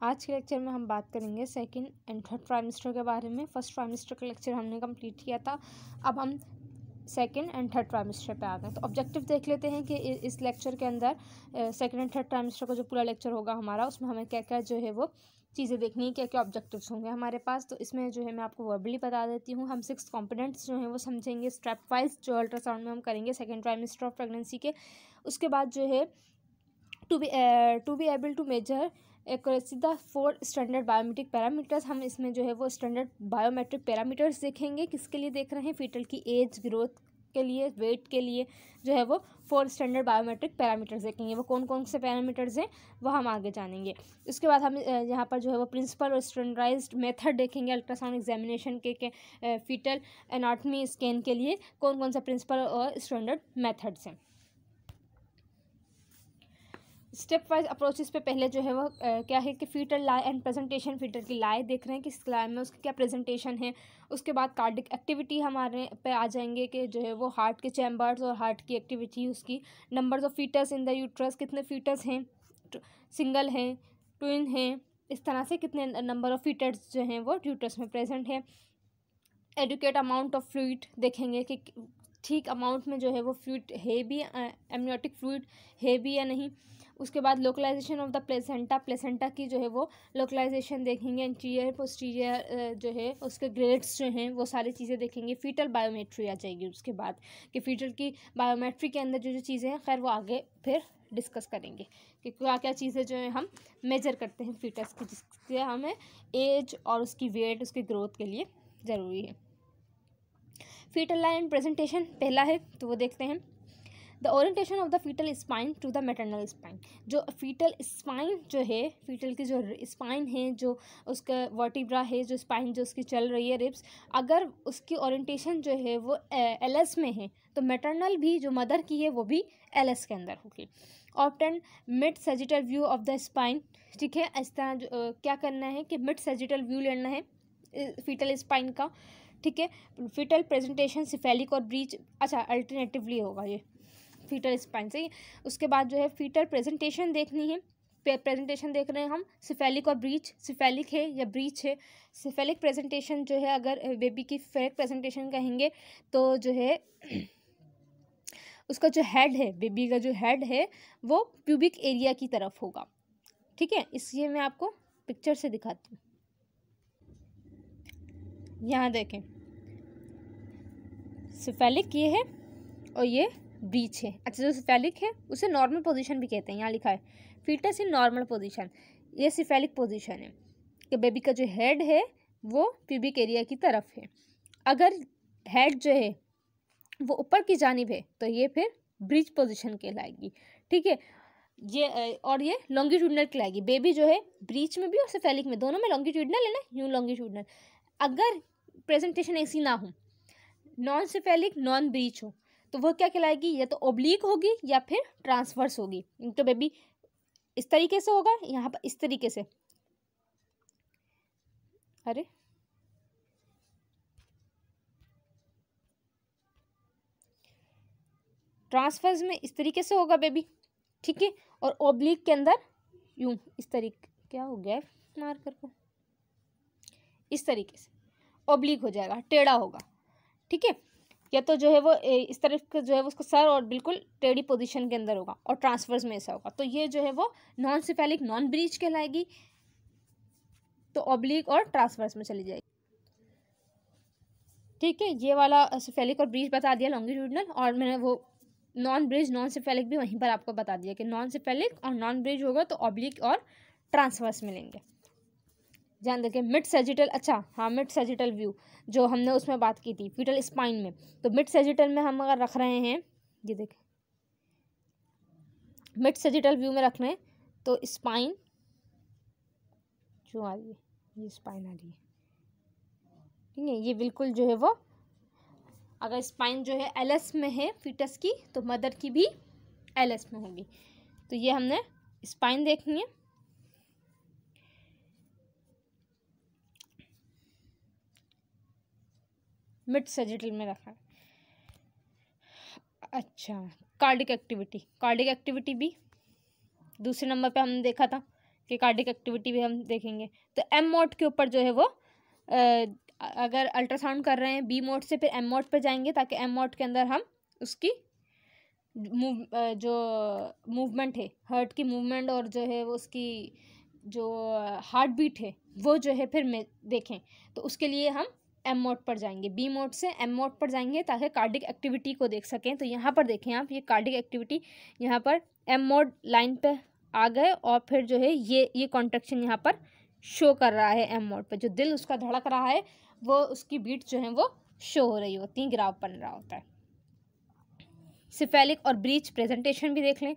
आज के लेक्चर में हम बात करेंगे सेकंड एंड थर्ड ट्राइमेस्टर के बारे में। फर्स्ट ट्राइमेस्टर का लेक्चर हमने कंप्लीट किया था, अब हम सेकंड एंड थर्ड ट्राइमेस्टर पे आ गए। तो ऑब्जेक्टिव देख लेते हैं कि इस लेक्चर के अंदर सेकंड एंड थर्ड ट्राइमेस्टर का जो पूरा लेक्चर होगा हमारा, उसमें हमें क्या क्या जो है वो चीज़ें देखनी है, क्या क्या ऑब्जेक्टिव्स होंगे हमारे पास। तो इसमें जो है मैं आपको वर्बली बता देती हूँ। हम 6 कंपोनेंट्स जो हैं वो समझेंगे स्टेप वाइज, जो अल्ट्रासाउंड में हम करेंगे सेकंड ट्राइमेस्टर ऑफ प्रेगनेंसी के। उसके बाद जो है to be able to measure accuracy the 4 standard biometric parameters. हम इसमें जो है वो स्टैंडर्ड बायोमेट्रिक पैरामीटर्स देखेंगे। किसके लिए देख रहे हैं? फीटल की एज, ग्रोथ के लिए, वेट के लिए जो है वो 4 स्टैंडर्ड बायोमेट्रिक पैरामीटर्स देखेंगे। वो कौन कौन से पैरामीटर्स हैं वो हम आगे जानेंगे। उसके बाद हम यहाँ पर जो है वो प्रिंसिपल और स्टैंडर्डाइज्ड मेथड देखेंगे अल्ट्रासाउंड एग्जामिनेशन के फीटल एनाटॉमी स्कैन के लिए कौन कौन सा प्रिंसिपल और स्टैंडर्ड मेथड्स हैं। स्टेप वाइज अप्रोचेस पे पहले जो है वो क्या है कि fetal lie and presentation. Fetal की लाई देख रहे हैं कि लाई में उसकी क्या प्रेजेंटेशन है। उसके बाद कार्डिक एक्टिविटी हमारे पे आ जाएंगे कि जो है वो हार्ट के चैम्बर्स और हार्ट की एक्टिविटी, उसकी numbers of fetus in the uterus, कितने फीटस हैं, सिंगल हैं, ट्विन हैं, इस तरह से कितने नंबर ऑफ फीटस जो हैं वो यूट्रस में प्रेजेंट है। एडुकेट अमाउंट ऑफ फ्लूइड देखेंगे कि ठीक अमाउंट में जो है वो फ्लूइड है भी, एमनियोटिक फ्लूइड है भी या नहीं। उसके बाद localisation of the placenta, placenta की जो है वो लोकलाइजेशन देखेंगे। एंटीरियर पोस्टीरियर जो है उसके ग्रेड्स जो हैं वो सारी चीज़ें देखेंगे। फीटल बायोमेट्री आ जाएगी उसके बाद कि फीटल की बायोमेट्री के अंदर जो जो चीज़ें हैं, खैर वो आगे फिर डिस्कस करेंगे कि क्या क्या चीज़ें जो है हम मेजर करते हैं फीटस की, जिससे हमें एज और उसकी वेट, उसकी ग्रोथ के लिए ज़रूरी है। फीटल लाइन प्रेजेंटेशन पहला है तो वो देखते हैं। The orientation of the fetal spine to the maternal spine. जो फीटल स्पाइन जो है, फीटल की जो स्पाइन है, जो उसका वर्टिब्रा है, जो स्पाइन जो उसकी चल रही है, रिब्स, अगर उसकी ओरिएंटेशन जो है वो एलएस में है तो मैटरनल भी जो मदर की है वो भी एलएस के अंदर होगी। Obtain mid sagittal view of the spine. ठीक है, इस तरह क्या करना है कि मिड सजिटल व्यू लेना है फीटल स्पाइन का। ठीक है, फीटल प्रेजेंटेशन सिफेलिक और ब्रीच, अच्छा अल्टरनेटिवली होगा ये फीटल स्पाइन से। उसके बाद जो है फीटल प्रेजेंटेशन देखनी है। प्रेजेंटेशन देख रहे हैं हम सिफेलिक और ब्रीच, सिफेलिक है या ब्रीच है। सिफेलिक प्रेजेंटेशन जो है, अगर बेबी की फेक प्रेजेंटेशन कहेंगे तो जो है उसका जो हेड है, बेबी का जो हेड है वो प्यूबिक एरिया की तरफ होगा। ठीक है, इसलिए मैं आपको पिक्चर से दिखाती हूँ। यहाँ देखें, सिफेलिक ये है और ये ब्रीच है। अच्छा, जो सिफेलिक है उसे नॉर्मल पोजीशन भी कहते हैं। यहाँ लिखा है फीटस इन नॉर्मल पोजीशन, ये सिफेलिक पोजीशन है कि बेबी का जो हेड है वो प्यूबिक एरिया की तरफ है। अगर हेड जो है वो ऊपर की जानिब है तो ये फिर ब्रीच पोजीशन कहलाएगी। ठीक है, ये और ये लॉन्गिट्यूडनल कहलाएगी। बेबी जो है ब्रीच में भी और सिफेलिक में, दोनों में लॉन्गिट्यूडनल है ना, यूँ लॉन्गिट्यूडनल। अगर प्रेजेंटेशन ऐसी ना हो, नॉन सिफेलिक नॉन ब्रीच हो, तो वो क्या कहलाएगी? या तो ओब्लिक होगी या फिर ट्रांसवर्स होगी। तो बेबी इस तरीके से होगा, यहाँ पर इस तरीके से, अरे ट्रांसवर्स में इस तरीके से होगा बेबी। ठीक है, और ओब्लिक के अंदर यूं इस तरीके, क्या हो गया मार्कर को, इस तरीके से ओब्लिक हो जाएगा, टेढ़ा होगा। ठीक है, या तो जो है वो इस तरह का जो है उसका सर और बिल्कुल टेढ़ी पोजीशन के अंदर होगा, और ट्रांसवर्स में ऐसा होगा। तो ये जो है वो नॉन सिफेलिक नॉन ब्रीच कहलाएगी, तो ऑब्लिक और ट्रांसवर्स में चली जाएगी। ठीक है, ये वाला सिफेलिक और ब्रीच बता दिया लॉन्गिट्यूडनल, और मैंने वो नॉन ब्रीच नॉन सिफेलिक भी वहीं पर आपको बता दिया कि नॉन सिफेलिक और नॉन ब्रीच होगा तो ऑब्लिक और ट्रांसवर्स मिलेंगे। ध्यान देखें मिड सजिटल, अच्छा हाँ, मिड सजिटल व्यू जो हमने उसमें बात की थी फीटल स्पाइन में, तो मिड सजिटल में हम अगर रख रहे हैं, ये देखें मिड सजिटल व्यू में रख रहे हैं तो स्पाइन जो आ रही है, ये स्पाइन आ रही है। ठीक है, ये बिल्कुल जो है वो, अगर स्पाइन जो है एलएस में है फीटस की तो मदर की भी एलएस में होगी। तो ये हमने स्पाइन देखनी है। मिड सजिटल में रखा है। अच्छा, कार्डिक एक्टिविटी, कार्डिक एक्टिविटी भी दूसरे नंबर पे हमने देखा था कि कार्डिक एक्टिविटी भी हम देखेंगे। तो एम मोड के ऊपर जो है वो अगर अल्ट्रासाउंड कर रहे हैं बी मोड से, फिर एम मोड पर जाएंगे ताकि एम मोड के अंदर हम उसकी जो मूवमेंट है, हार्ट की मूवमेंट और जो है वो उसकी जो हार्ट बीट है वो जो है फिर में देखें। तो उसके लिए हम एम मोड पर जाएंगे, बी मोड से एम मोड पर जाएंगे ताकि कार्डिक एक्टिविटी को देख सकें। तो यहाँ पर देखें आप, ये कार्डिक एक्टिविटी यहाँ पर एम मोड लाइन पे आ गए और फिर जो है ये कॉन्ट्रैक्शन यहाँ पर शो कर रहा है एम मोड पर। जो दिल उसका धड़क रहा है वो उसकी बीट जो है वो शो हो रही होती है, ग्राफ बन रहा होता है। सिफेलिक और ब्रीच प्रेजेंटेशन भी देख लें।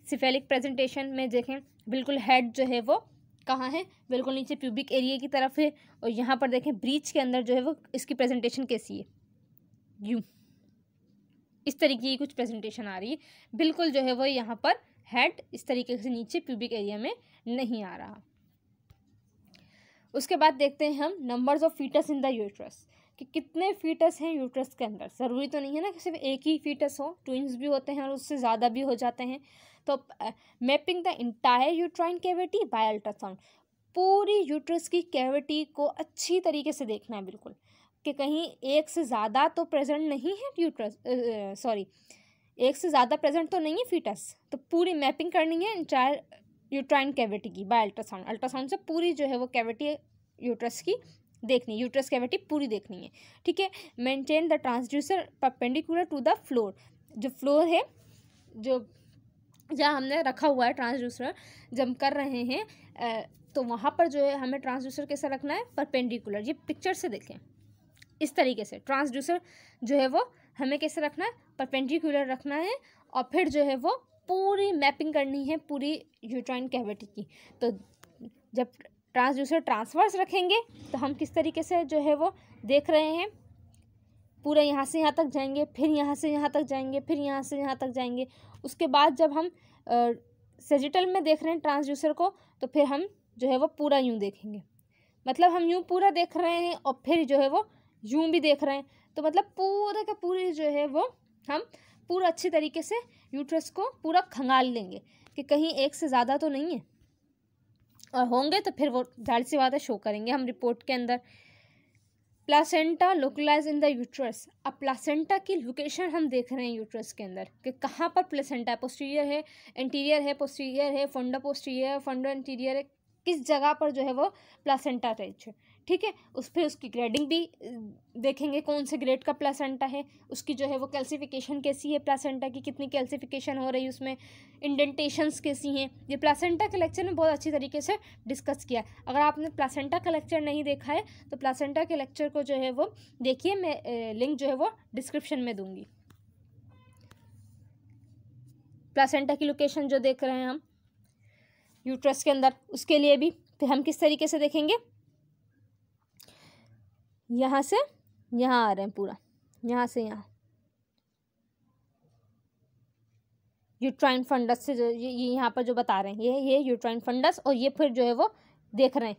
सिफेलिक प्रेजेंटेशन में देखें बिल्कुल हेड जो है वो कहाँ है, बिल्कुल नीचे प्यूबिक एरिया की तरफ है। और यहाँ पर देखें ब्रीच के अंदर जो है वो इसकी प्रेजेंटेशन कैसी है, यूँ इस तरीके की कुछ प्रेजेंटेशन आ रही है। बिल्कुल जो है वो यहाँ पर हेड इस तरीके से नीचे प्यूबिक एरिया में नहीं आ रहा। उसके बाद देखते हैं हम numbers of fetus in the uterus, कि कितने फीटस हैं यूट्रस के अंदर। ज़रूरी तो नहीं है ना कि सिर्फ एक ही फीटस हो, ट्विंस भी होते हैं और उससे ज़्यादा भी हो जाते हैं। तो mapping the entire uterine cavity by ultrasound, पूरी यूट्रस की कैविटी को अच्छी तरीके से देखना है बिल्कुल, कि कहीं एक से ज़्यादा तो प्रेजेंट नहीं है यूट्रस, एक से ज़्यादा प्रेजेंट तो नहीं है फीटस। तो पूरी मैपिंग करनी है इंटायर यूट्राइन कैविटी की बाय अल्ट्रासाउंड। अल्ट्रासाउंड से पूरी जो है वो कैविटी यूट्रस की देखनी, यूट्रस कैविटी पूरी देखनी है, ठीक है। Maintain the transducer perpendicular to the floor, जो फ्लोर है जो जहाँ हमने रखा हुआ है ट्रांसड्यूसर जब हम कर रहे हैं तो वहाँ पर जो है हमें ट्रांसड्यूसर कैसा रखना है, परपेंडिकुलर। ये पिक्चर से देखें इस तरीके से ट्रांसड्यूसर जो है वो हमें कैसे रखना है, परपेंडिकुलर रखना है। और फिर जो है वो पूरी मैपिंग करनी है पूरी यूट्राइन कैविटी की। तो जब ट्रांसड्यूसर ट्रांसवर्स रखेंगे तो हम किस तरीके से जो है वो देख रहे हैं, पूरा यहाँ से यहाँ तक जाएंगे, फिर यहाँ से यहाँ तक जाएंगे, फिर यहाँ से यहाँ तक जाएंगे। उसके बाद जब हम सेजिटल में देख रहे हैं ट्रांसड्यूसर को, तो फिर हम जो है वो पूरा यूँ देखेंगे, मतलब हम यूँ पूरा देख रहे हैं और फिर जो है वो यूँ भी देख रहे हैं। तो मतलब पूरे का पूरी जो है वो हम पूरा अच्छी तरीके से यूट्रस को पूरा खंगाल लेंगे कि कहीं एक से ज़्यादा तो नहीं है, और होंगे तो फिर वो जाहिर सी बात है शो करेंगे हम रिपोर्ट के अंदर। Placenta localise in the uterus, अब प्लासेंटा की लोकेशन हम देख रहे हैं यूट्रस के अंदर कि कहाँ पर प्लेसेंटा है, पोस्टीरियर है, एंटीरियर है, पोस्टीरियर है, फंडो पोस्टीरियर है, फंडो एंटीरियर है, किस जगह पर जो है वो प्लासेंटा अटैच है, ठीक है। उस पर उसकी ग्रेडिंग भी देखेंगे, कौन से ग्रेड का प्लासेंटा है, उसकी जो है वो कैल्सिफिकेशन कैसी है, प्लासेंटा की कितनी कैल्सिफिकेशन हो रही है, उसमें इंडेंटेशंस कैसी हैं। ये प्लासेंटा के लेक्चर में बहुत अच्छी तरीके से डिस्कस किया। अगर आपने प्लासेंटा का लेक्चर नहीं देखा है तो प्लासेंटा के लेक्चर को जो है वो देखिए, मैं लिंक जो है वो डिस्क्रिप्शन में दूंगी। प्लासेंटा की लोकेशन जो देख रहे हैं हम यूट्रस के अंदर, उसके लिए भी फिर हम किस तरीके से देखेंगे, यहाँ से यहाँ आ रहे हैं पूरा, यहाँ से यहाँ यूट्राइन फंडस से जो ये यहाँ पर जो बता रहे हैं ये यूट्राइन फंडस, और ये फिर जो है वो देख रहे हैं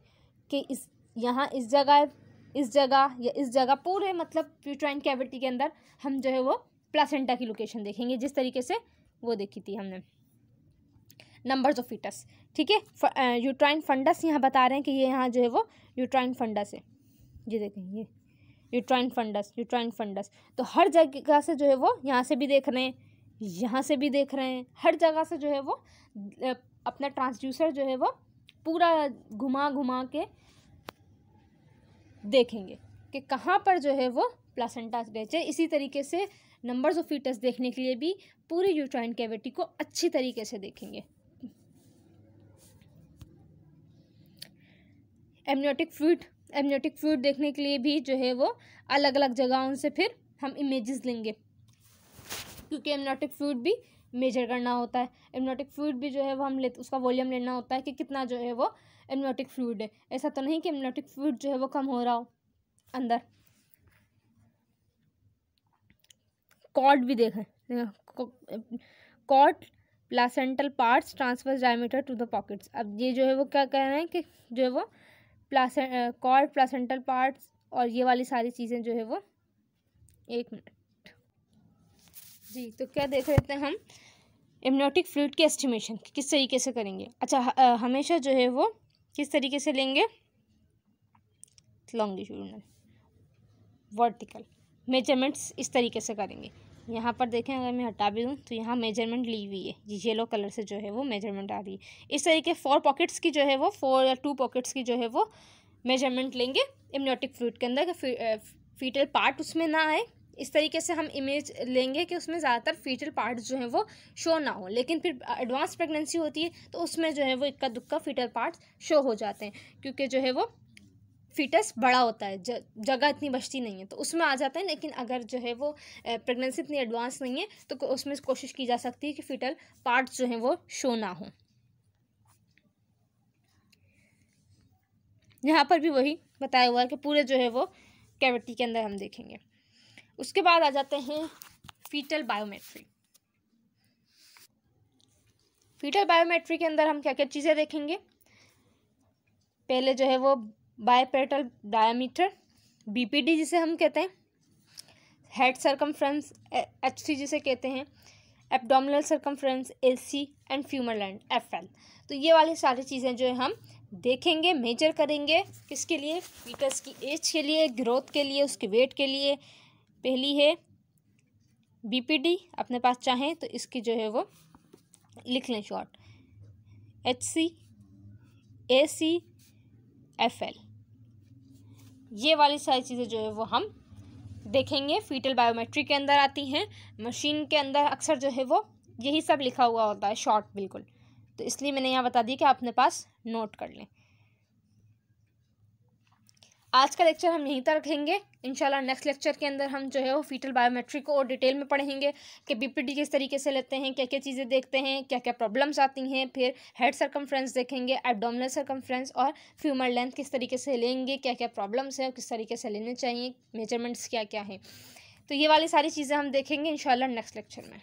कि इस यहाँ इस जगह या इस जगह पूरे मतलब यूट्राइन कैविटी के अंदर हम जो है वो प्लासेंटा की लोकेशन देखेंगे जिस तरीके से वो देखी थी हमने नंबर्स ऑफ फीटस, ठीक है। यूट्राइन फंडस यहाँ बता रहे हैं कि ये यहाँ जो है वो यूट्राइन फंडस है, ये देखें ये यूट्राइन फंडस। तो हर जगह से जो है वो यहाँ से भी देख रहे हैं, यहाँ से भी देख रहे हैं, हर जगह से जो है वो अपना ट्रांसड्यूसर जो है वो पूरा घुमा घुमा के देखेंगे कि कहाँ पर जो है वो प्लासेंटा अटैच है। इसी तरीके से नंबर्स ऑफ फीटस देखने के लिए भी पूरी यूट्राइन कैविटी को अच्छी तरीके से देखेंगे। एमनियोटिक फ्लूइड देखने के लिए भी जो है वो अलग अलग जगहों से फिर हम इमेजेस लेंगे, क्योंकि एमनियोटिक फ्लूइड भी मेजर करना होता है। एमनियोटिक फ्लूइड भी जो है वो हम उसका वॉल्यूम लेना होता है कि कितना जो है वो एमनियोटिक फ्लूइड है। ऐसा तो नहीं कि एमनियोटिक फ्लूइड जो है वो कम हो रहा हो अंदर। कॉर्ड भी देखें, cord placental parts transverse diameter to the pockets. अब ये जो है वो क्या कह रहे हैं कि जो है वो कॉर्ड प्लासेंटल पार्ट्स और ये वाली सारी चीज़ें जो है वो, एक मिनट जी, तो क्या देख लेते हैं हम एमनियोटिक फ्लूइड की एस्टिमेशन किस तरीके से करेंगे। अच्छा, हमेशा जो है वो किस तरीके से लेंगे, लॉन्गिट्यूडनल, वर्टिकल मेजरमेंट्स इस तरीके से करेंगे। यहाँ पर देखें, अगर मैं हटा भी दूँ तो यहाँ मेजरमेंट ली हुई है, येलो कलर से जो है वो मेजरमेंट आ रही है। इस तरीके 4 पॉकेट्स की जो है वो 4 या 2 पॉकेट्स की जो है वो मेजरमेंट लेंगे एमनियोटिक फ्लूइड के अंदर, फीटल पार्ट उसमें ना आए। इस तरीके से हम इमेज लेंगे कि उसमें ज़्यादातर फीटल पार्ट जो है वो शो ना हो। लेकिन फिर एडवांस प्रेगनेंसी होती है तो उसमें जो है वो इक्का दुक्का फीटल पार्ट शो हो जाते हैं, क्योंकि जो है वो फीटस बड़ा होता है, जगह इतनी बचती नहीं है तो उसमें आ जाता है। लेकिन अगर जो है वो प्रेगनेंसी इतनी एडवांस नहीं है तो उसमें कोशिश की जा सकती है कि फीटल पार्ट्स जो हैं वो शो ना हो। यहाँ पर भी वही बताया हुआ है कि पूरे जो है वो कैविटी के अंदर हम देखेंगे। उसके बाद आ जाते हैं फीटल बायोमेट्री। फीटल बायोमेट्री के अंदर हम क्या क्या चीज़ें देखेंगे। पहले जो है वो बायपेटल डायामीटर, बीपीडी जिसे हम कहते हैं, हेड सरकमफ्रेंस एचसी जिसे कहते हैं, abdominal circumference AC and femur land FL. तो ये वाली सारी चीज़ें जो है हम देखेंगे, मेजर करेंगे। किसके लिए, फीटस की एज के लिए, ग्रोथ के लिए, उसके वेट के लिए। पहली है बीपीडी, अपने पास चाहें तो इसकी जो है वो लिख लें शॉर्ट, एचसी, एसी, एफएल। ये वाली सारी चीज़ें जो है वो हम देखेंगे, फीटल बायोमेट्री के अंदर आती हैं। मशीन के अंदर अक्सर जो है वो यही सब लिखा हुआ होता है शॉर्ट बिल्कुल, तो इसलिए मैंने यहाँ बता दी कि आप अपने पास नोट कर लें। आज का लेक्चर हम यहीं तक रखेंगे। इंशाल्लाह नेक्स्ट लेक्चर के अंदर हम जो है वो फीटल बायोमेट्री को और डिटेल में पढ़ेंगे कि बीपीडी किस तरीके से लेते हैं, क्या क्या चीज़ें देखते हैं, क्या क्या प्रॉब्लम्स आती हैं। फिर हेड सरकमफ्रेंस देखेंगे, एब्डोमिनल सरकमफ्रेंस और फ्यूमर लेंथ किस तरीके से लेंगे, क्या क्या प्रॉब्लम्स हैं और किस तरीके से लेने चाहिए, मेजरमेंट्स क्या क्या हैं। तो ये वाली सारी चीज़ें हम देखेंगे इंशाल्लाह नेक्स्ट लेक्चर में।